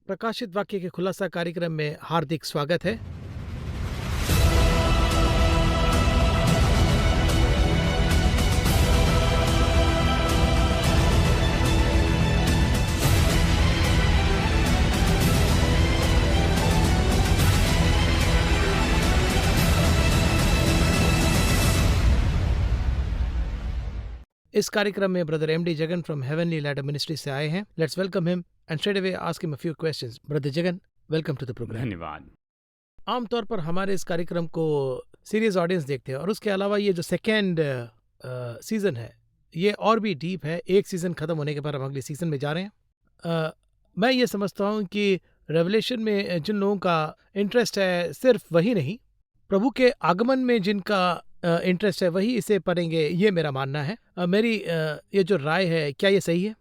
प्रकाशित वाक्य के खुलासा कार्यक्रम में हार्दिक स्वागत है। इस कार्यक्रम में brother MD Jagan from Heavenly Ladder Ministry से आए हैं। Let's welcome him and straight away ask him a few questions. Brother Jagan, welcome to the programme. धन्यवाद। आमतौर पर हमारे इस कार्यक्रम को सीरियस ऑडियंस देखते हैं और उसके अलावा ये जो सेकेंड सीजन है ये और भी डीप है। एक सीजन खत्म होने के बाद हम अगले सीजन में जा रहे हैं। मैं ये समझता हूँ कि रेवलेशन में जिन लोगों का इंटरेस्ट है सिर्फ वही नहीं, प्रभु के आगमन में जिनका इंटरेस्ट है वही इसे पढ़ेंगे, ये मेरा मानना है। मेरी ये जो राय है, क्या ये सही है?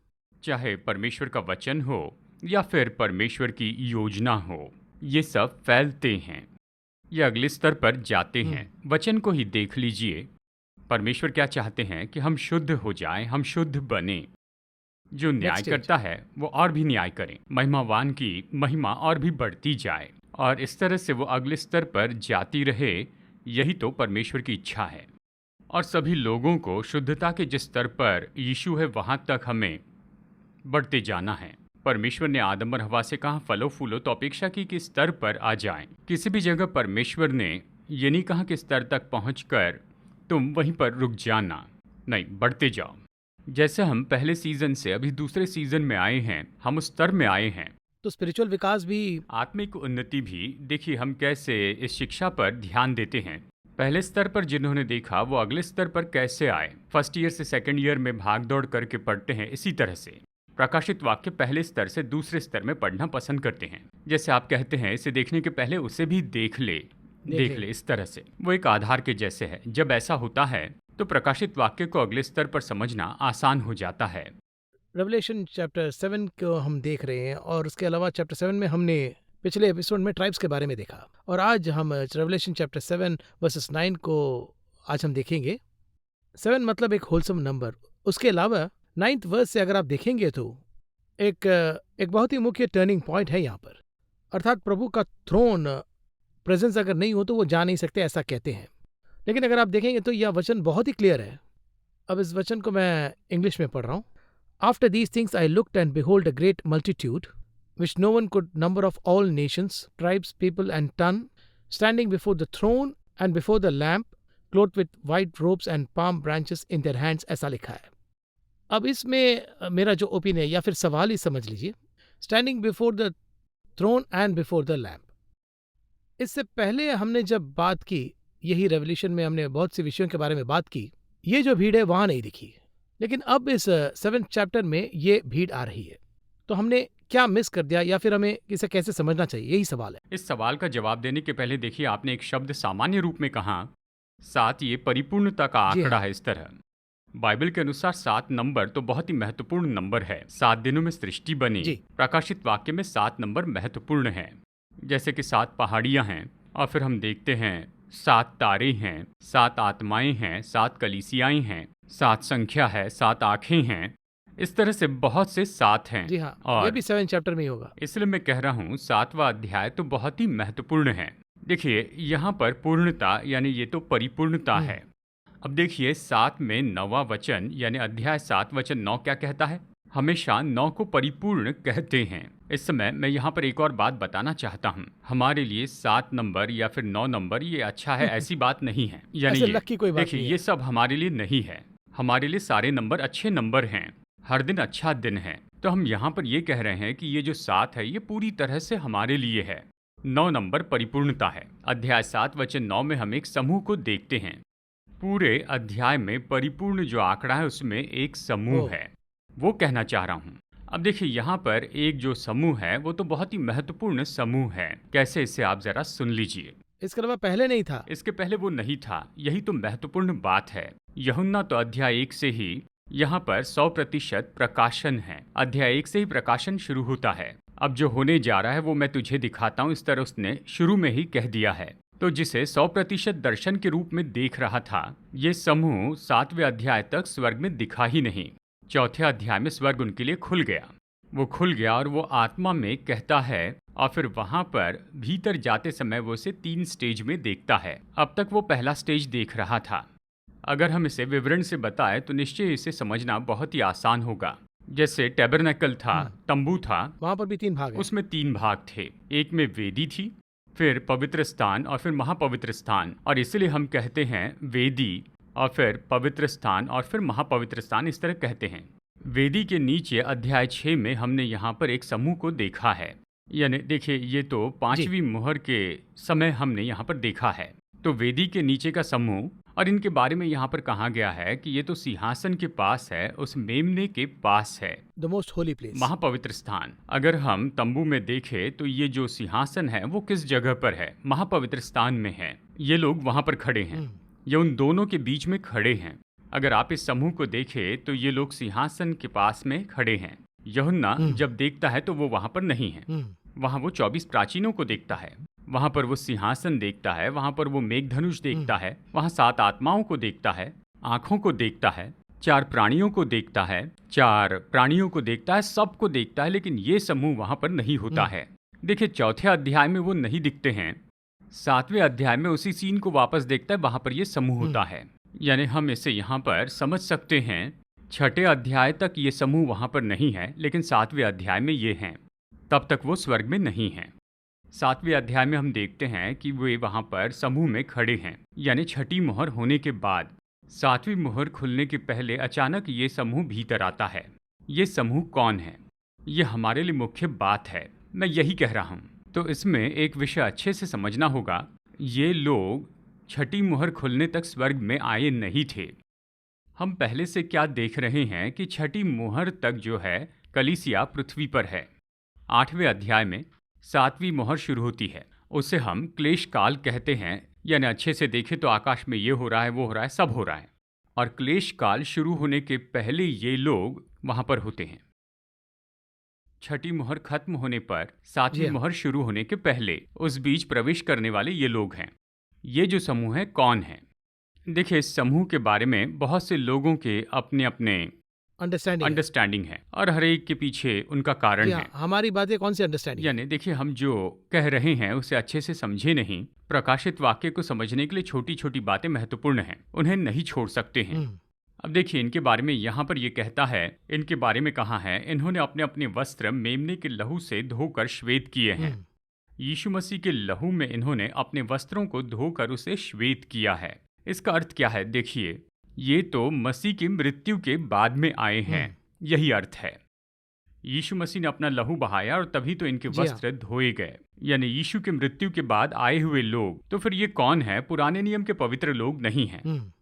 चाहे परमेश्वर का वचन हो या फिर परमेश्वर की योजना हो, ये सब फैलते हैं, ये अगले स्तर पर जाते हैं। वचन को ही देख लीजिए। परमेश्वर क्या चाहते हैं कि हम शुद्ध हो जाएं, हम शुद्ध बने। जो न्याय करता है वो और भी न्याय करे, महिमावान की महिमा और भी बढ़ती जाए और इस तरह से वो अगले स्तर पर जाती रहे। यही तो परमेश्वर की इच्छा है। और सभी लोगों को शुद्धता के जिस स्तर पर यीशु है वहाँ तक हमें बढ़ते जाना है। परमेश्वर ने आदम और हवा से कहा फलो फूलो, तो अपेक्षा की कि स्तर पर आ जाएं। किसी भी जगह परमेश्वर ने ये नहीं कहा कि स्तर तक पहुंचकर तुम वहीं पर रुक जाना, नहीं, बढ़ते जाओ। जैसे हम पहले सीजन से अभी दूसरे सीजन में आए हैं, हम उस स्तर में आए हैं। तो स्पिरिचुअल विकास भी, आत्मिक उन्नति भी। देखिए हम कैसे इस शिक्षा पर ध्यान देते हैं। पहले स्तर पर जिन्होंने देखा वो अगले स्तर पर कैसे आए। फर्स्ट ईयर से सेकंड ईयर में भाग दौड़ करके पढ़ते हैं। इसी तरह से प्रकाशित वाक्य पहले स्तर से दूसरे स्तर में पढ़ना पसंद करते हैं। जैसे आप कहते हैं इसे देखने के पहले उसे भी देख ले। इस तरह से वो एक आधार के जैसे है। जब ऐसा होता है तो प्रकाशित वाक्य को अगले स्तर पर समझना आसान हो जाता है। रेवलेशन चैप्टर 7 को हम देख रहे हैं और उसके अलावा चैप्टर 7 में हमने पिछले एपिसोड में ट्राइब्स के बारे में देखा और आज हम रेवलेशन चैप्टर 7 वर्सेस 9 को आज हम देखेंगे। 7 मतलब एक होलसम नंबर। उसके अलावा 9th वर्स से अगर आप देखेंगे तो एक बहुत ही मुख्य टर्निंग पॉइंट है यहाँ पर, अर्थात प्रभु का थ्रोन प्रेजेंस अगर नहीं हो तो वो जा नहीं सकते, ऐसा कहते हैं। लेकिन अगर आप देखेंगे तो यह वचन बहुत ही क्लियर है। अब इस वचन को मैं इंग्लिश में पढ़ रहा हूँ। After these things I looked, and behold, a great multitude, which no one could number, of all nations, tribes, people, and tongue, standing before the throne and before the Lamb, clothed with white robes and palm branches in their hands, ऐसा लिखा है। अब इसमें मेरा जो opinion है या फिर सवाल ही समझ लीजिए, standing before the throne and before the lamp. इससे पहले हमने जब बात की, यही रेवल्यूशन में हमने बहुत से विषयों के बारे में बात की, ये जो भीड़ है वहाँ नहीं दिखी। लेकिन अब इस 7th चैप्टर में ये भीड़ आ रही है। तो हमने क्या मिस कर दिया या फिर हमें इसे कैसे समझना चाहिए, यही सवाल है। इस सवाल का जवाब देने के पहले देखिए, आपने एक शब्द सामान्य रूप में कहा 7। ये परिपूर्णता का आंकड़ा है। इस तरह बाइबल के अनुसार 7 नंबर तो बहुत ही महत्वपूर्ण नंबर है। 7 दिनों में सृष्टि बनी। प्रकाशित वाक्य में 7 नंबर महत्वपूर्ण है। जैसे कि 7 पहाड़ियां हैं और फिर हम देखते हैं 7 तारे हैं, 7 आत्माएं हैं, 7 कलीसियाएं हैं, 7 संख्या है, 7 आंखें हैं। इस तरह से बहुत से 7 हैं। जी हाँ, और ये भी 7 चैप्टर में ही होगा। इसलिए मैं कह रहा हूँ 7वां अध्याय तो बहुत ही महत्वपूर्ण है। देखिए यहाँ पर पूर्णता यानी ये तो परिपूर्णता है। अब देखिए 7 में 9वां वचन यानी अध्याय 7 वचन 9 क्या कहता है? हमेशा 9 को परिपूर्ण कहते हैं। इस समय मैं यहाँ पर एक और बात बताना चाहता हूँ। हमारे लिए 7 नंबर या फिर 9 नंबर ये अच्छा है ऐसी बात नहीं है। यानी देखिए ये सब हमारे लिए नहीं है। हमारे लिए सारे नंबर अच्छे नंबर हैं। हर दिन अच्छा दिन है। तो हम यहाँ पर ये कह रहे हैं कि ये जो 7 है ये पूरी तरह से हमारे लिए है। 9 नंबर परिपूर्णता है। अध्याय 7 वचन 9 में हम एक समूह को देखते हैं। पूरे अध्याय में परिपूर्ण जो आंकड़ा है उसमें एक समूह है, वो कहना चाह रहा हूँ। अब देखिए यहाँ पर एक जो समूह है वो तो बहुत ही महत्वपूर्ण समूह है। कैसे, इसे आप जरा सुन लीजिए। इसके अलावा पहले नहीं था। इसके पहले वो नहीं था। यही तो महत्वपूर्ण बात है। यूहन्ना तो अध्याय 1 से ही यहाँ पर 100% प्रकाशन है। अध्याय 1 से ही प्रकाशन शुरू होता है। अब जो होने जा रहा है वो मैं तुझे दिखाता हूँ, इस तरह उसने शुरू में ही कह दिया है। तो जिसे 100% दर्शन के रूप में देख रहा था, ये समूह 7वें अध्याय तक स्वर्ग में दिखा ही नहीं। 4थे अध्याय में स्वर्ग उनके लिए खुल गया। वो खुल गया और वो आत्मा में कहता है, और फिर वहां पर भीतर जाते समय वो इसे 3 स्टेज में देखता है। अब तक वो पहला स्टेज देख रहा था। अगर हम इसे विवरण से बताएं तो निश्चय इसे समझना बहुत ही आसान होगा। जैसे टैबरनेकल था, तंबू था, वहां पर भी 3 भाग हैं। उसमें 3 भाग थे। एक में वेदी थी, फिर पवित्र स्थान और फिर महापवित्र स्थान। और इसलिए हम कहते हैं वेदी और फिर पवित्र स्थान और फिर महापवित्र स्थान, इस तरह कहते हैं। वेदी के नीचे अध्याय 6 में हमने यहाँ पर एक समूह को देखा है। यानी देखिए, ये तो 5वीं मुहर के समय हमने यहाँ पर देखा है। तो वेदी के नीचे का समूह, और इनके बारे में यहाँ पर कहा गया है कि ये तो सिंहासन के पास है, उस मेमने के पास है, द मोस्ट होली प्लेस, महापवित्र स्थान। अगर हम तंबू में देखें तो ये जो सिंहासन है वो किस जगह पर है? महापवित्र स्थान में है। ये लोग वहां पर खड़े हैं, ये उन दोनों के बीच में खड़े हैं। अगर आप इस समूह को देखें तो ये लोग सिंहासन के पास में खड़े हैं। यूहन्ना जब देखता है तो वो वहां पर नहीं है। वहां वो 24 प्राचीनों को देखता है, वहां पर वो सिंहासन देखता है, वहां पर वो मेघधनुष देखता है, वहां 7 आत्माओं को देखता है, आंखों को देखता है, 4 प्राणियों को देखता है, 4 प्राणियों को देखता है, सबको देखता है, लेकिन ये समूह वहां पर नहीं होता है। देखिए, 4थे अध्याय में वो नहीं दिखते हैं। 7वें अध्याय में उसी सीन को वापस देखता है, वहां पर ये समूह होता है। यानी हम इसे यहाँ पर समझ सकते हैं, 6ठे अध्याय तक ये समूह वहां पर नहीं है, लेकिन 7वें अध्याय में ये हैं। तब तक वो स्वर्ग में नहीं हैं। 7वें अध्याय में हम देखते हैं कि वे वहां पर समूह में खड़े हैं। यानी 6ठी मुहर होने के बाद 7वीं मुहर खुलने के पहले अचानक ये समूह भीतर आता है। ये समूह कौन है? ये हमारे लिए मुख्य बात है, मैं यही कह रहा हूँ। तो इसमें एक विषय अच्छे से समझना होगा। ये लोग 6ठी मुहर खुलने तक स्वर्ग में आए नहीं थे। हम पहले से क्या देख रहे हैं कि 6ठी मुहर तक जो है कलीसिया पृथ्वी पर है। 8वें अध्याय में 7वीं मुहर शुरू होती है, उसे हम क्लेश काल कहते हैं। यानी अच्छे से देखें तो आकाश में ये हो रहा है, वो हो रहा है, सब हो रहा है। और क्लेश काल शुरू होने के पहले ये लोग वहां पर होते हैं। 6ठी मुहर खत्म होने पर 7वीं मुहर शुरू होने के पहले उस बीच प्रवेश करने वाले ये लोग हैं। ये जो समूह है कौन है? देखिए, इस समूह के बारे में बहुत से लोगों के अपने अपने अंडरस्टैंडिंग है और हर एक के पीछे उनका कारण है। हमारी बातें कौन सी अंडरस्टैंडिंग? यानी देखिए, हम जो कह रहे हैं उसे अच्छे से समझे नहीं। प्रकाशित वाक्य को समझने के लिए छोटी छोटी बातें महत्वपूर्ण हैं, उन्हें नहीं छोड़ सकते हैं। अब देखिए, इनके बारे में यहाँ पर ये कहता है, इनके बारे में कहा है, इन्होंने अपने अपने वस्त्र मेमने के लहू से धोकर श्वेत किए हैं। यीशु मसीह के लहू में इन्होंने अपने वस्त्रों को धोकर उसे श्वेत किया है। इसका अर्थ क्या है? देखिए, ये तो मसीह की मृत्यु के बाद में आए हैं, यही अर्थ है। यीशु मसीह ने अपना लहू बहाया और तभी तो इनके वस्त्र धोए गए। यानी यीशु की मृत्यु के बाद आए हुए लोग। तो फिर ये कौन है? पुराने नियम के पवित्र लोग नहीं हैं।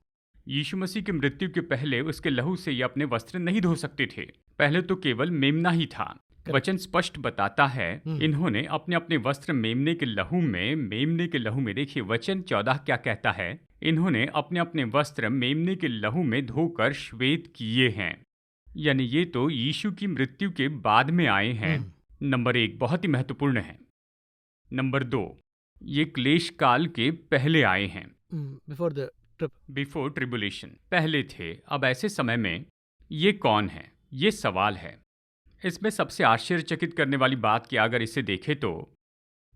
यीशु मसीह की मृत्यु के पहले उसके लहू से ये अपने वस्त्र नहीं धो सकते थे। पहले तो केवल मेमना ही था। वचन स्पष्ट बताता है, इन्होंने अपने अपने वस्त्र मेमने के लहू में देखिए वचन 14 क्या कहता है, इन्होंने अपने अपने वस्त्र मेमने के लहू में धोकर श्वेत किए हैं। यानी ये तो यीशु की मृत्यु के बाद में आए हैं। नंबर 1 बहुत ही महत्वपूर्ण है। नंबर 2, ये क्लेश काल के पहले आए हैं, बिफोर ट्रिबुलेशन, पहले थे। अब ऐसे समय में ये कौन है? ये सवाल है। इसमें सबसे आश्चर्यचकित करने वाली बात कि अगर इसे देखें तो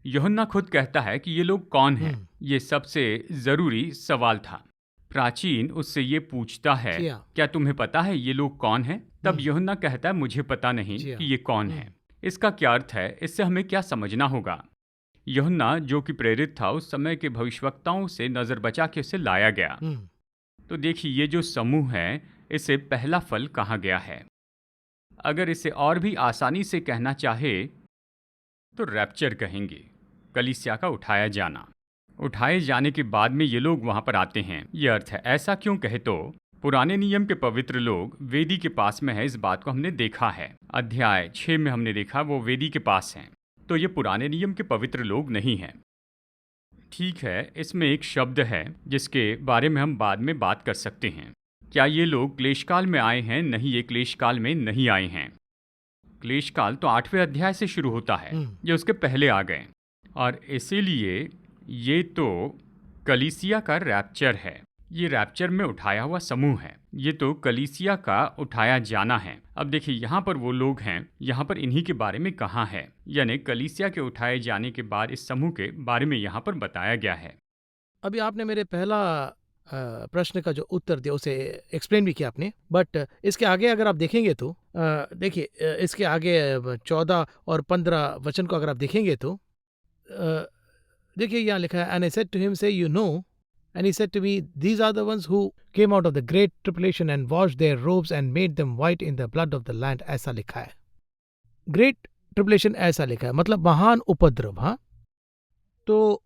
यूहन्ना खुद कहता है कि ये लोग कौन हैं। ये सबसे जरूरी सवाल था। प्राचीन उससे ये पूछता है, क्या तुम्हें पता है ये लोग कौन हैं? तब यूहन्ना कहता है, मुझे पता नहीं कि ये कौन है। इसका क्या अर्थ है? इससे हमें क्या समझना होगा? यूहन्ना जो कि प्रेरित था, उस समय के भविष्यवक्ताओं से नजर बचा के उसे लाया गया। तो देखिए, ये जो समूह है इसे पहला फल कहा गया है। अगर इसे और भी आसानी से कहना चाहे तो रैप्चर कहेंगे, कलीसिया का उठाया जाना। उठाए जाने के बाद में ये लोग वहां पर आते हैं, ये अर्थ है। ऐसा क्यों कहे तो पुराने नियम के पवित्र लोग वेदी के पास में है, इस बात को हमने देखा है। अध्याय 6 में हमने देखा वो वेदी के पास हैं। तो ये पुराने नियम के पवित्र लोग नहीं हैं। ठीक है, इसमें एक शब्द है जिसके बारे में हम बाद में बात कर सकते हैं। क्या ये लोग क्लेशकाल में आए हैं? नहीं, ये क्लेशकाल में नहीं आए हैं। क्लेशकाल तो 8वें अध्याय से शुरू होता है, ये उसके पहले आ गए। और इसीलिए ये तो कलीसिया का रैप्चर है। ये रैप्चर में उठाया हुआ समूह है, ये तो कलीसिया का उठाया जाना है। अब देखिए यहाँ पर वो लोग हैं, यहाँ पर इन्हीं के बारे में कहा है, यानी कलीसिया के उठाए जाने के बाद इस समूह के बारे में यहाँ पर बताया गया है। अभी आपने मेरे पहला प्रश्न का जो उत्तर दिया उसे एक्सप्लेन भी किया आपने, बट इसके आगे अगर आप देखेंगे तो देखिए, इसके आगे 14 और 15 वचन को अगर आप देखेंगे तो देखिए यहाँ लिखा है, and I said to him sir you know, and he said to me these are the ones who came out of the great tribulation and washed their robes and made them white in the blood of the land. ऐसा लिखा है, great ट्रिपलेशन ऐसा लिखा है, मतलब महान उपद्रव। हाँ, तो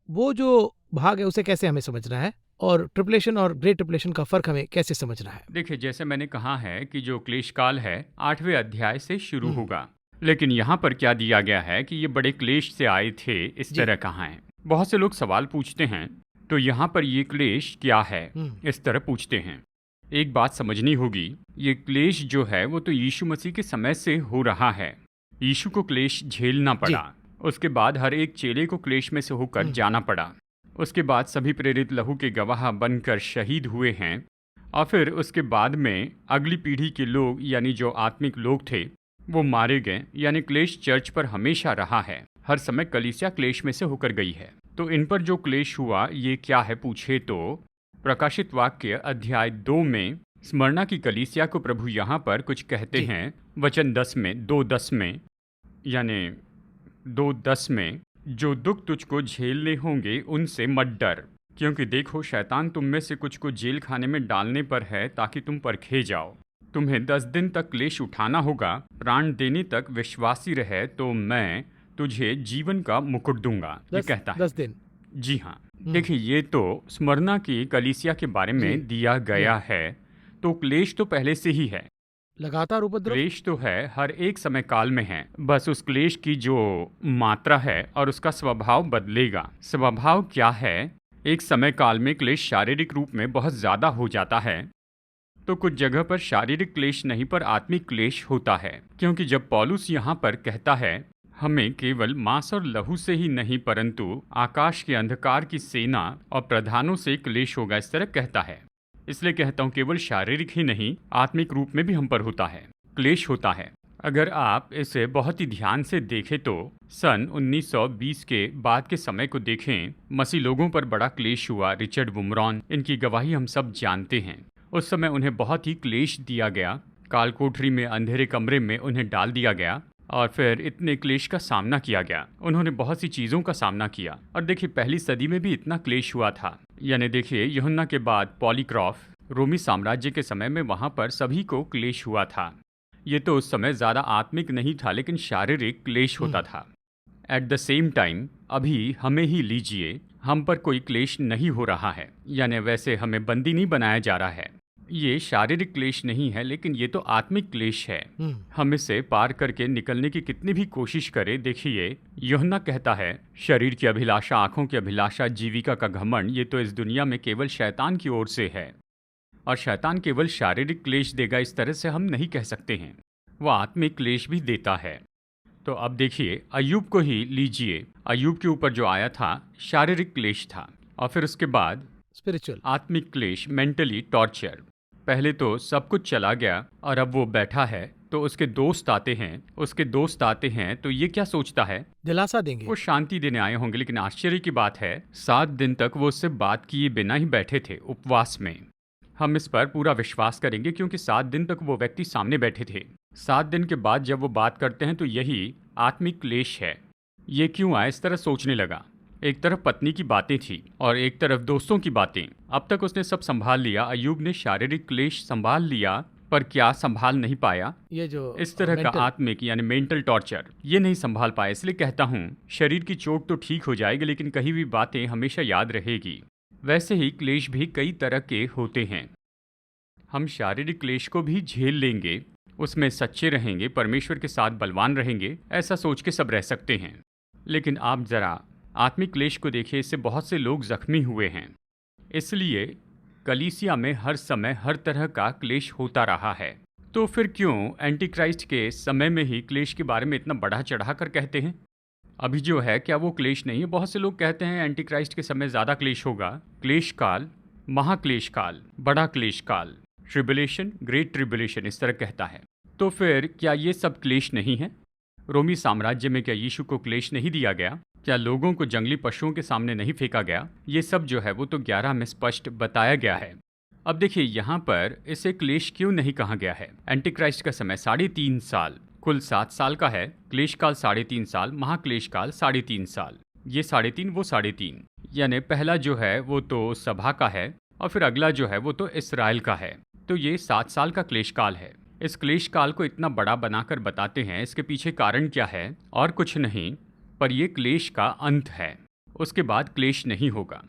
वो जो भाग है उसे कैसे हमें समझना है, और ट्रिपलेशन और ग्रेट ट्रिपलेशन का फर्क हमें कैसे समझना है? देखिए जैसे मैंने कहा है कि जो क्लेश काल है 8वें अध्याय से शुरू हम्म। होगा, लेकिन यहाँ पर क्या दिया गया है कि ये बड़े क्लेश से आए थे, इस जी। तरह कहाँ है। बहुत से लोग सवाल पूछते हैं, तो यहाँ पर ये क्लेश क्या है, इस तरह पूछते हैं। एक बात समझनी होगी, ये क्लेश जो है वो तो यीशु मसीह के समय से हो रहा है। यीशु को क्लेश झेलना पड़ा, उसके बाद हर एक चेले को क्लेश में से होकर जाना पड़ा, उसके बाद सभी प्रेरित लहू के गवाह बनकर शहीद हुए हैं, और फिर उसके बाद में अगली पीढ़ी के लोग यानी जो आत्मिक लोग थे वो मारे गए, यानी क्लेश चर्च पर हमेशा रहा है। हर समय कलीसिया क्लेश में से होकर गई है। तो इन पर जो क्लेश हुआ ये क्या है पूछे तो प्रकाशित वाक्य अध्याय 2 में स्मरणा की कलीसिया को प्रभु यहाँ पर कुछ कहते हैं, वचन 10 में 2:10 में, यानी 2:10 में, जो दुख तुझको झेलने होंगे उनसे मत डर, क्योंकि देखो शैतान तुम में से कुछ को जेल खाने में डालने पर है ताकि तुम परखे जाओ। तुम्हें 10 दिन तक क्लेश उठाना होगा, प्राण देने तक विश्वासी रहे तो मैं तुझे जीवन का मुकुट दूंगा, ये कहता है। 10 दिन। जी हाँ, देखिए ये तो स्मरणा की कलीसिया के बारे में दिया गया है। तो क्लेश तो पहले से ही है, लगातार उपद्रव। क्लेश तो है, हर एक समय काल में है, बस उस क्लेश की जो मात्रा है और उसका स्वभाव बदलेगा। स्वभाव क्या है, एक समय काल में क्लेश शारीरिक रूप में बहुत ज्यादा हो जाता है, तो कुछ जगह पर शारीरिक क्लेश नहीं पर आत्मिक क्लेश होता है। क्योंकि जब पौलुस यहाँ पर कहता है हमें केवल मांस और लहू से ही नहीं परंतु आकाश के अंधकार की सेना और प्रधानों से क्लेश होगा, इस तरह कहता है। इसलिए कहता हूँ केवल शारीरिक ही नहीं आत्मिक रूप में भी हम पर होता है, क्लेश होता है। अगर आप इसे बहुत ही ध्यान से देखें तो सन 1920 के बाद के समय को देखें, मसीह लोगों पर बड़ा क्लेश हुआ। रिचर्ड वुमरॉन, इनकी गवाही हम सब जानते हैं। उस समय उन्हें बहुत ही क्लेश दिया गया, काल कोठरी में अंधेरे कमरे में उन्हें डाल दिया गया और फिर इतने क्लेश का सामना किया गया। उन्होंने बहुत सी चीज़ों का सामना किया। और देखिए पहली सदी में भी इतना क्लेश हुआ था, यानी देखिए यूहन्ना के बाद पॉलीक्रॉफ, रोमी साम्राज्य के समय में वहाँ पर सभी को क्लेश हुआ था। ये तो उस समय ज़्यादा आत्मिक नहीं था लेकिन शारीरिक क्लेश होता था। एट द सेम टाइम अभी हमें ही लीजिए, हम पर कोई क्लेश नहीं हो रहा है, यानी वैसे हमें बंदी नहीं बनाया जा रहा है। ये शारीरिक क्लेश नहीं है लेकिन ये तो आत्मिक क्लेश है। हम इसे पार करके निकलने की कितनी भी कोशिश करें, देखिए यूहन्ना कहता है शरीर की अभिलाषा, आंखों की अभिलाषा, जीविका का घमंड, ये तो इस दुनिया में केवल शैतान की ओर से है। और शैतान केवल शारीरिक क्लेश देगा इस तरह से हम नहीं कह सकते हैं, वह आत्मिक क्लेश भी देता है। तो अब देखिए अय्यूब को ही लीजिए, अय्यूब के ऊपर जो आया था शारीरिक क्लेश था, और फिर उसके बाद स्पिरिचुअल आत्मिक क्लेश, मेंटली टॉर्चर। पहले तो सब कुछ चला गया और अब वो बैठा है तो उसके दोस्त आते हैं, तो ये क्या सोचता है, दिलासा देंगे, वो शांति देने आए होंगे। लेकिन आश्चर्य की बात है 7 दिन तक वो उससे बात किए बिना ही बैठे थे उपवास में। हम इस पर पूरा विश्वास करेंगे क्योंकि 7 दिन तक वो व्यक्ति सामने बैठे थे। 7 दिन के बाद जब वो बात करते हैं तो यही आत्मिक क्लेश है। ये क्यों आया, इस तरह सोचने लगा। एक तरफ पत्नी की बातें थी और एक तरफ दोस्तों की बातें। अब तक उसने सब संभाल लिया, अय्यूब ने शारीरिक क्लेश संभाल लिया पर क्या संभाल नहीं पाया, ये जो इस तरह का आत्मिक यानी मेंटल टॉर्चर ये नहीं संभाल पाया। इसलिए कहता हूँ शरीर की चोट तो ठीक हो जाएगी लेकिन कहीं भी बातें हमेशा याद रहेगी। वैसे ही क्लेश भी कई तरह के होते हैं। हम शारीरिक क्लेश को भी झेल लेंगे, उसमें सच्चे रहेंगे, परमेश्वर के साथ बलवान रहेंगे, ऐसा सोच के सब रह सकते हैं। लेकिन आप जरा आत्मिक क्लेश को देखिए, इससे बहुत से लोग जख्मी हुए हैं। इसलिए कलीसिया में हर समय हर तरह का क्लेश होता रहा है। तो फिर क्यों एंटी क्राइस्ट के समय में ही क्लेश के बारे में इतना बढ़ा चढ़ा कर कहते हैं? अभी जो है क्या वो क्लेश नहीं है? बहुत से लोग कहते हैं एंटी क्राइस्ट के समय ज़्यादा क्लेश होगा। क्लेश काल महाक्लेश काल, बड़ा क्लेश काल, ट्रिबुलेशन, ग्रेट ट्रिबुलेशन, इस तरह कहता है। तो फिर क्या ये सब क्लेश नहीं है? रोमी साम्राज्य में क्या यीशु को क्लेश नहीं दिया गया? क्या लोगों को जंगली पशुओं के सामने नहीं फेंका गया? ये सब जो है वो तो 11 में स्पष्ट बताया गया है। अब देखिए यहाँ पर इसे क्लेश क्यों नहीं कहा गया है। एंटीक्राइस्ट का समय 3.5 साल, कुल 7 साल का है। क्लेश काल 3.5 साल, महाक्लेश काल 3.5 साल। ये 3.5 वो 3.5, यानी पहला जो है वो तो सभा का है और फिर अगला जो है वो तो इस्राएल का है। तो ये 7 साल का क्लेश काल है। इस क्लेश काल को इतना बड़ा बनाकर बताते हैं, इसके पीछे कारण क्या है? और कुछ नहीं, पर यह क्लेश का अंत है। उसके बाद क्लेश नहीं होगा।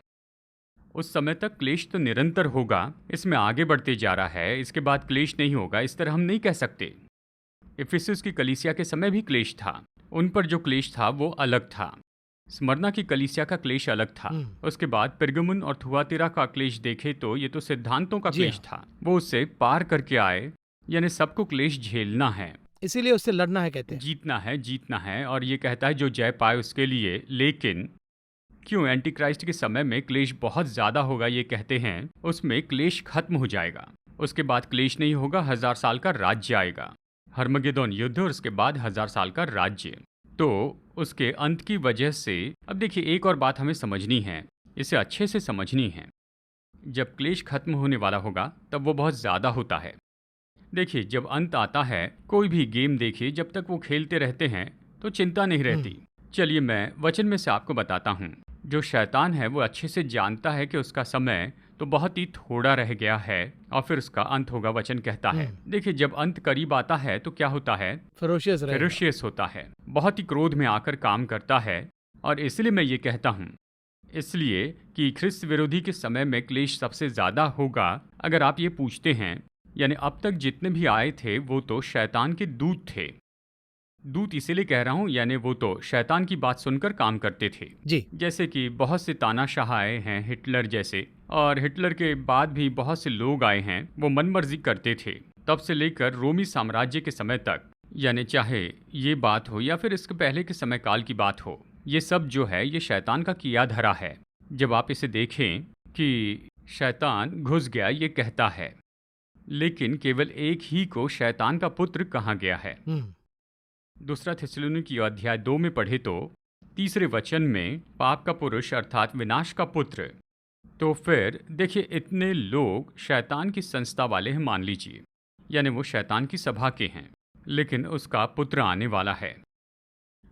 उस समय तक क्लेश तो निरंतर होगा, इसमें आगे बढ़ते जा रहा है, इसके बाद क्लेश नहीं होगा, इस तरह हम नहीं कह सकते। इफिसुस की कलीसिया के समय भी क्लेश था, उन पर जो क्लेश था वो अलग था। स्मरना की कलीसिया का क्लेश अलग था। उसके बाद पेरगमुन और थुआतीरा का क्लेश देखे तो ये तो सिद्धांतों का क्लेश था, वो उससे पार करके आए, यानी सबको क्लेश झेलना है, इसीलिए उससे लड़ना है, कहते हैं जीतना है। और ये कहता है जो जय पाए उसके लिए। लेकिन क्यों एंटी क्राइस्ट के समय में क्लेश बहुत ज्यादा होगा? ये कहते हैं उसमें क्लेश खत्म हो जाएगा, उसके बाद क्लेश नहीं होगा, 1000 साल का राज्य आएगा, हर्मगेदोन युद्ध और उसके बाद 1000 साल का राज्य। तो उसके अंत की वजह से अब देखिए एक और बात हमें समझनी है, इसे अच्छे से समझनी है। जब क्लेश खत्म होने वाला होगा तब वो बहुत ज़्यादा होता है। देखिए जब अंत आता है, कोई भी गेम देखिए, जब तक वो खेलते रहते हैं तो चिंता नहीं रहती। चलिए मैं वचन में से आपको बताता हूँ। जो शैतान है वो अच्छे से जानता है कि उसका समय तो बहुत ही थोड़ा रह गया है और फिर उसका अंत होगा, वचन कहता है। देखिए जब अंत करीब आता है तो क्या होता है? फेरोशियस होता है, बहुत ही क्रोध में आकर काम करता है। और इसलिए मैं ये कहता हूँ, इसलिए कि ख्रिस्त विरोधी के समय में क्लेश सबसे ज़्यादा होगा। अगर आप ये पूछते हैं, यानी अब तक जितने भी आए थे वो तो शैतान के दूत थे। दूत इसीलिए कह रहा हूँ, यानी वो तो शैतान की बात सुनकर काम करते थे जी। जैसे कि बहुत से तानाशाह आए हैं, हिटलर जैसे, और हिटलर के बाद भी बहुत से लोग आए हैं, वो मनमर्जी करते थे। तब से लेकर रोमी साम्राज्य के समय तक, यानी चाहे ये बात हो या फिर इसके पहले के समय काल की बात हो, ये सब जो है ये शैतान का किया धरा है। जब आप इसे देखें कि शैतान घुस गया ये कहता है, लेकिन केवल एक ही को शैतान का पुत्र कहा गया है। दूसरा थिस्सलुनीकी अध्याय 2 में पढ़े तो तीसरे वचन में पाप का पुरुष अर्थात विनाश का पुत्र। तो फिर देखिए इतने लोग शैतान की संस्था वाले हैं, मान लीजिए, यानी वो शैतान की सभा के हैं, लेकिन उसका पुत्र आने वाला है।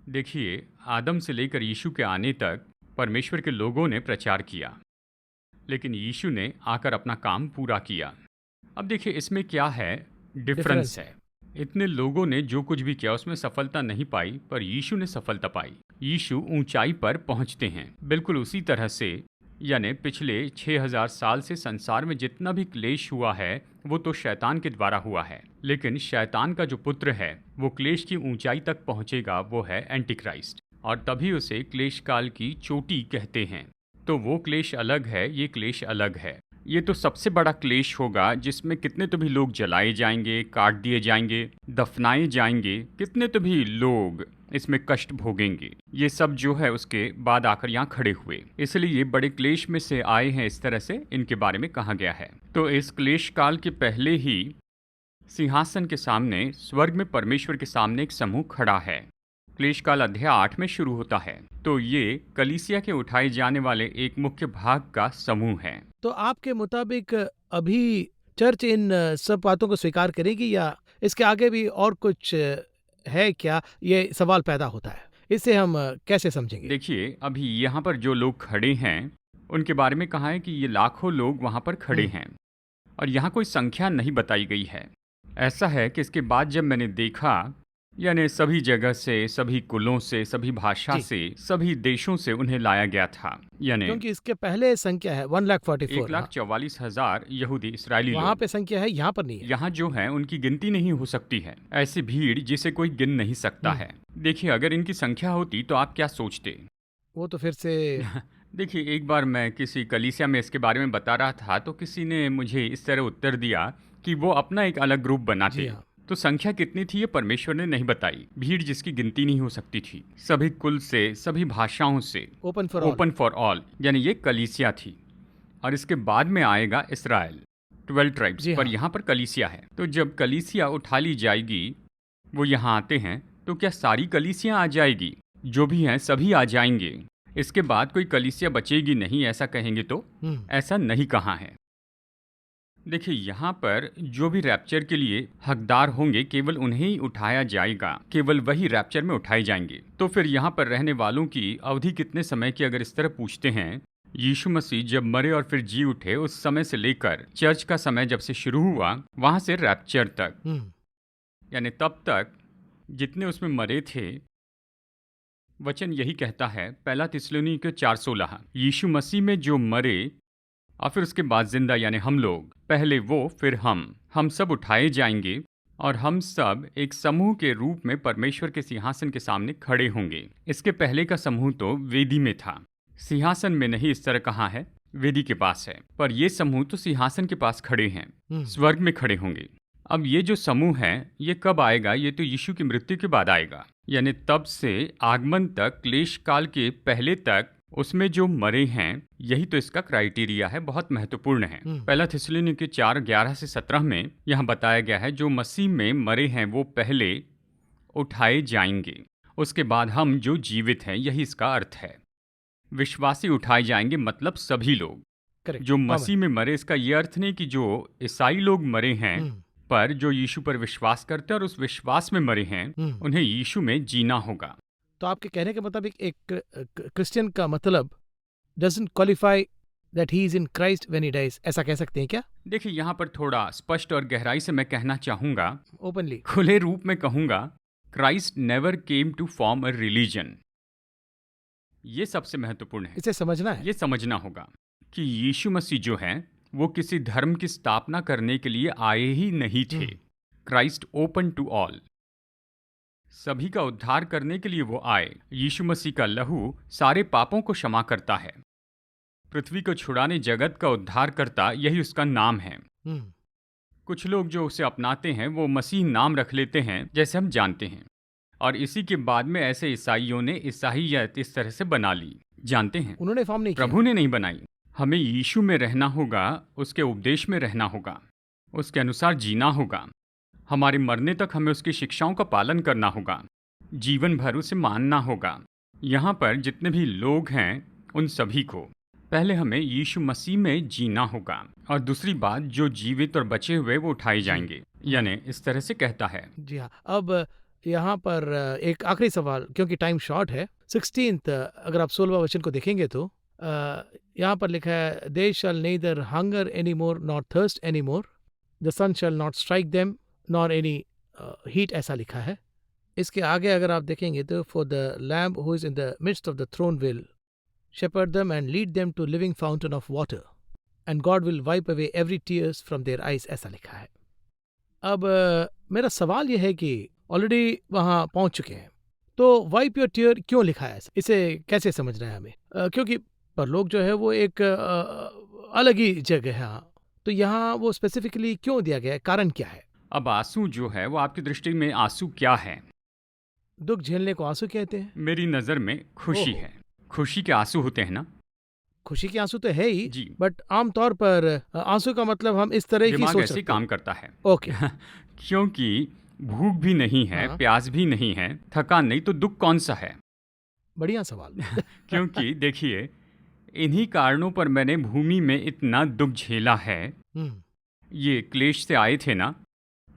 देखिए आदम से लेकर यीशु के आने तक परमेश्वर के लोगों ने प्रचार किया, लेकिन यीशु ने आकर अपना काम पूरा किया। अब देखिए इसमें क्या है, डिफरेंस है। इतने लोगों ने जो कुछ भी किया उसमें सफलता नहीं पाई, पर यीशु ने सफलता पाई। यीशु ऊंचाई पर पहुंचते हैं बिल्कुल उसी तरह से, यानी पिछले 6000 साल से संसार में जितना भी क्लेश हुआ है वो तो शैतान के द्वारा हुआ है, लेकिन शैतान का जो पुत्र है वो क्लेश की ऊंचाई तक पहुंचेगा, वो है एंटी क्राइस्ट, और तभी उसे क्लेश काल की चोटी कहते हैं। तो वो क्लेश अलग है, ये क्लेश अलग है। ये तो सबसे बड़ा क्लेश होगा जिसमें कितने तो भी लोग जलाए जाएंगे, काट दिए जाएंगे, दफनाए जाएंगे, कितने तो भी लोग इसमें कष्ट भोगेंगे। ये सब जो है उसके बाद आकर यहाँ खड़े हुए, इसलिए ये बड़े क्लेश में से आए हैं, इस तरह से इनके बारे में कहा गया है। तो इस क्लेश काल के पहले ही सिंहासन के सामने स्वर्ग में परमेश्वर के सामने एक समूह खड़ा है। क्लेश काल अध्याय 8 में शुरू होता है। तो ये कलीसिया के उठाए जाने वाले एक मुख्य भाग का समूह है। तो आपके मुताबिक अभी चर्च इन सब बातों को स्वीकार करेगी या इसके आगे भी और कुछ है क्या? ये सवाल पैदा होता है, इसे हम कैसे समझेंगे? देखिए अभी यहाँ पर जो लोग खड़े हैं उनके बारे में कहा है कि ये लाखों लोग वहाँ पर खड़े हैं, और यहाँ कोई संख्या नहीं बताई गई है। ऐसा है कि इसके बाद जब मैंने देखा, यानी सभी जगह से, सभी कुलों से, सभी भाषा से, सभी देशों से उन्हें लाया गया था, यानी क्योंकि इसके पहले संख्या है 1,44,000 यहूदी इसराइली वहाँ लोग। पे संख्या है, यहाँ पर नहीं है। यहाँ जो है उनकी गिनती नहीं हो सकती है, ऐसी भीड़ जिसे कोई गिन नहीं सकता है। देखिए अगर इनकी संख्या होती तो आप क्या सोचते? वो तो फिर से देखिए एक बार मैं किसी कलीसिया में इसके बारे में बता रहा था तो किसी ने मुझे इस तरह उत्तर दिया कि वो अपना एक अलग ग्रुप बनाते। तो संख्या कितनी थी ये परमेश्वर ने नहीं बताई। भीड़ जिसकी गिनती नहीं हो सकती थी, सभी कुल से, सभी भाषाओं से, ओपन फॉर ऑल, यानी ये कलीसिया थी। और इसके बाद में आएगा इसराइल, 12 ट्राइब्स। जी पर हाँ। यहाँ पर कलीसिया है। तो जब कलीसिया उठा ली जाएगी, वो यहाँ आते हैं, तो क्या सारी कलीसियाँ आ जाएगी? जो भी हैं सभी आ जाएंगे। इसके बाद कोई कलीसिया बचेगी नहीं, ऐसा कहेंगे तो ऐसा नहीं कहा है। देखिए, यहाँ पर जो भी रैप्चर के लिए हकदार होंगे केवल उन्हें ही उठाया जाएगा, केवल वही रैप्चर में उठाए जाएंगे। तो फिर यहाँ पर रहने वालों की अवधि कितने समय की अगर इस तरह पूछते हैं, यीशु मसीह जब मरे और फिर जी उठे उस समय से लेकर चर्च का समय जब से शुरू हुआ वहाँ से रैप्चर तक, यानी तब तक जितने उसमें मरे थे, वचन यही कहता है, पहला थिस्सलुनीके 4:16, यीशु मसीह में जो मरे और फिर उसके बाद जिंदा यानी हम लोग, पहले वो फिर हम सब उठाए जाएंगे और हम सब एक समूह के रूप में परमेश्वर के सिंहासन के सामने खड़े होंगे। इसके पहले का समूह तो वेदी में था, सिंहासन में नहीं, इस तरह कहा है, वेदी के पास है। पर ये समूह तो सिंहासन के पास खड़े हैं, स्वर्ग में खड़े होंगे। अब ये जो समूह है ये कब आएगा? ये तो यीशु की मृत्यु के बाद आएगा, यानी तब से आगमन तक, क्लेश काल के पहले तक उसमें जो मरे हैं। यही तो इसका क्राइटेरिया है, बहुत महत्वपूर्ण है। पहला थिस्सलुनीके 4:11-17 में यहाँ बताया गया है, जो मसीह में मरे हैं वो पहले उठाए जाएंगे, उसके बाद हम जो जीवित हैं, यही इसका अर्थ है। विश्वासी उठाए जाएंगे मतलब सभी लोग। Correct. जो मसीह में मरे, इसका ये अर्थ नहीं कि जो ईसाई लोग मरे हैं, पर जो यीशु पर विश्वास करते हैं और उस विश्वास में मरे हैं, उन्हें यीशु में जीना होगा। तो आपके कहने के मुताबिक एक क्रिश्चियन का मतलब doesn't qualify that he is in Christ when he dies, ऐसा कह सकते हैं क्या? देखिए, यहाँ पर थोड़ा स्पष्ट और गहराई से मैं कहना चाहूंगा, ओपनली, खुले रूप में कहूंगा, Christ never came to form a religion. ये सबसे महत्वपूर्ण है, इसे समझना है। ये समझना होगा कि यीशु मसीह जो है वो किसी धर्म की स्थापना करने के लिए आए ही नहीं थे। क्राइस्ट ओपन टू ऑल, सभी का उद्धार करने के लिए वो आए। यीशु मसीह का लहू सारे पापों को क्षमा करता है, पृथ्वी को छुड़ाने, जगत का उद्धार करता, यही उसका नाम है। कुछ लोग जो उसे अपनाते हैं वो मसीह नाम रख लेते हैं, जैसे हम जानते हैं, और इसी के बाद में ऐसे ईसाइयों ने ईसाइयत इस तरह से बना ली। जानते हैं, उन्होंने फॉर्म नहीं किया, प्रभु ने नहीं बनाई। हमें यीशु में रहना होगा, उसके उपदेश में रहना होगा, उसके अनुसार जीना होगा। हमारे मरने तक हमें उसकी शिक्षाओं का पालन करना होगा, जीवन भर उसे मानना होगा। यहाँ पर जितने भी लोग हैं उन सभी को पहले हमें यीशु मसीह में जीना होगा, और दूसरी बात, जो जीवित और बचे हुए वो उठाए जाएंगे, यानी इस तरह से कहता है। जी हाँ। अब यहाँ पर एक आखिरी सवाल, क्योंकि टाइम शॉर्ट है। 16th, अगर आप 16वां वचन को देखेंगे तो यहाँ पर लिखा है, they shall neither hunger any more not thirst any more, the sun shall not strike them nor any heat, ऐसा लिखा है। इसके आगे अगर आप देखेंगे तो, for the lamb who is in the midst of the throne will shepherd them and lead them to living fountain of water and God will wipe away every tears from their eyes, ऐसा लिखा है। अब मेरा सवाल यह है कि already वहाँ पहुँच चुके हैं, तो वाइप योर टीयर क्यों लिखा है? इसे कैसे समझना है हमें? क्योंकि परलोक जो है वो एक अलग ही जगह है। हाँ, तो यहाँ वो स्पेसिफिकली क्यों दिया गया है? कारण क्या है? अब आंसू जो है वो आपकी दृष्टि में आंसू क्या है? दुख झेलने को आंसू कहते हैं। मेरी नज़र में खुशी है। खुशी के आंसू होते हैं ना? खुशी के आंसू तो है ही जी, बट आमतौर पर आंसू का मतलब हम इस तरह की दिमाग सोच ऐसे सकते काम हैं। करता है। ओके। क्योंकि भूख भी नहीं है, हाँ। प्यास भी नहीं है, थकान नहीं, तो दुख कौन सा है? बढ़िया सवाल। क्योंकि देखिए, इन्हीं कारणों पर मैंने भूमि में इतना दुख झेला है। ये क्लेश से आए थे ना,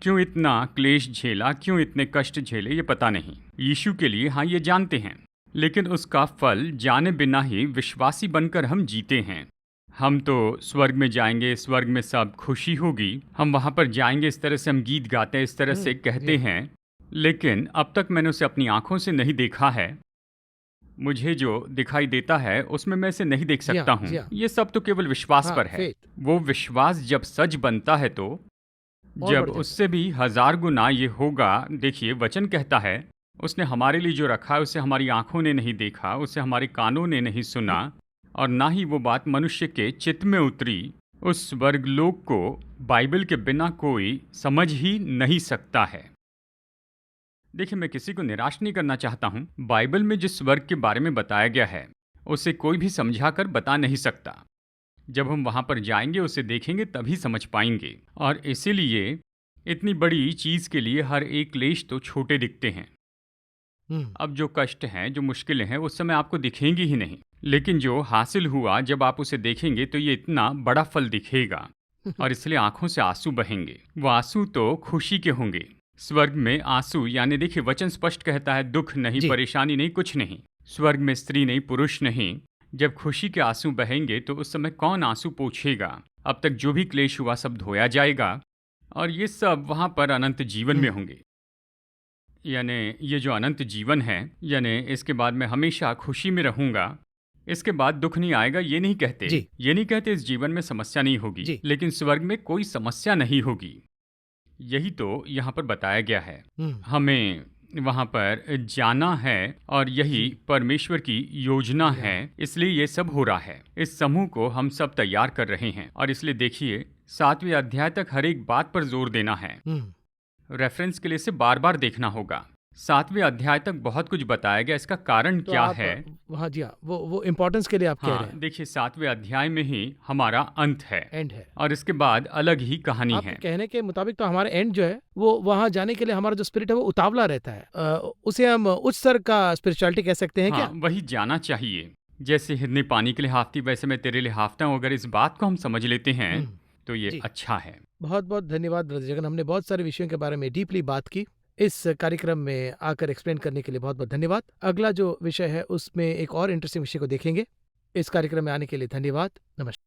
क्यों इतना क्लेश झेला, क्यों इतने कष्ट झेले, ये पता नहीं। यीशु के लिए हाँ ये जानते हैं, लेकिन उसका फल जाने बिना ही विश्वासी बनकर हम जीते हैं। हम तो स्वर्ग में जाएंगे, स्वर्ग में सब खुशी होगी, हम वहाँ पर जाएंगे, इस तरह से हम गीत गाते हैं, इस तरह से कहते हैं, लेकिन अब तक मैंने उसे अपनी आंखों से नहीं देखा है। मुझे जो दिखाई देता है उसमें मैं इसे नहीं देख सकता हूँ। ये सब तो केवल विश्वास पर है। वो विश्वास जब सच बनता है तो जब उससे भी 1000 गुना ये होगा। देखिए, वचन कहता है, उसने हमारे लिए जो रखा है उसे हमारी आंखों ने नहीं देखा, उसे हमारे कानों ने नहीं सुना, और ना ही वो बात मनुष्य के चित्त में उतरी। उस स्वर्गलोक को बाइबल के बिना कोई समझ ही नहीं सकता है। देखिए, मैं किसी को निराश नहीं करना चाहता हूँ। बाइबल में जिस स्वर्ग के बारे में बताया गया है उसे कोई भी समझा कर बता नहीं सकता। जब हम वहाँ पर जाएंगे, उसे देखेंगे, तभी समझ पाएंगे। और इसीलिए इतनी बड़ी चीज़ के लिए हर एक क्लेश तो छोटे दिखते हैं। अब जो कष्ट हैं, जो मुश्किलें हैं, उस समय आपको दिखेंगी ही नहीं, लेकिन जो हासिल हुआ, जब आप उसे देखेंगे तो ये इतना बड़ा फल दिखेगा, और इसलिए आंखों से आंसू बहेंगे। वो आंसू तो खुशी के होंगे। स्वर्ग में आंसू, यानी देखिए वचन स्पष्ट कहता है, दुख नहीं, जी। परेशानी नहीं, कुछ नहीं। स्वर्ग में स्त्री नहीं, पुरुष नहीं। जब खुशी के आंसू बहेंगे तो उस समय कौन आंसू पोंछेगा? अब तक जो भी क्लेश हुआ सब धोया जाएगा, और ये सब वहां पर अनंत जीवन में होंगे। यानी ये जो अनंत जीवन है, यानी इसके बाद मैं हमेशा खुशी में रहूंगा, इसके बाद दुख नहीं आएगा, ये नहीं कहते। जी। ये नहीं कहते इस जीवन में समस्या नहीं होगी, जी। लेकिन स्वर्ग में कोई समस्या नहीं होगी। यही तो यहाँ पर बताया गया है। हमें वहाँ पर जाना है, और यही परमेश्वर की योजना जी हाँ। है, इसलिए ये सब हो रहा है। इस समूह को हम सब तैयार कर रहे हैं, और इसलिए देखिए 7वें अध्याय तक हर एक बात पर जोर देना है। रेफरेंस के लिए इसे बार बार देखना होगा। 7वें अध्याय तक बहुत कुछ बताया गया, इसका कारण तो क्या आप है। हाँ जी हाँ, वो इम्पोर्टेंस के लिए आप कह रहे हाँ, हैं। देखिए 7वें अध्याय में ही हमारा अंत है, एंड है। और इसके बाद अलग ही कहानी आपके है। कहने के मुताबिक तो हमारा एंड जो है वो वहाँ जाने के लिए हमारा जो स्पिरिट है वो उतावला रहता है। उसे हम उच्च स्तर का स्पिरिचुअलिटी कह सकते हैं हाँ, क्या? वही जाना चाहिए। जैसे हिरनी पानी के लिए हाफती, वैसे मैं तेरे लिए हाफता हूँ। अगर इस बात को हम समझ लेते हैं तो ये जी। अच्छा है। बहुत बहुत धन्यवाद ब्रदर जगन, हमने बहुत सारे विषयों के बारे में डीपली बात की। इस कार्यक्रम में आकर एक्सप्लेन करने के लिए बहुत बहुत धन्यवाद। अगला जो विषय है उसमें एक और इंटरेस्टिंग विषय को देखेंगे। इस कार्यक्रम में आने के लिए धन्यवाद। नमस्कार।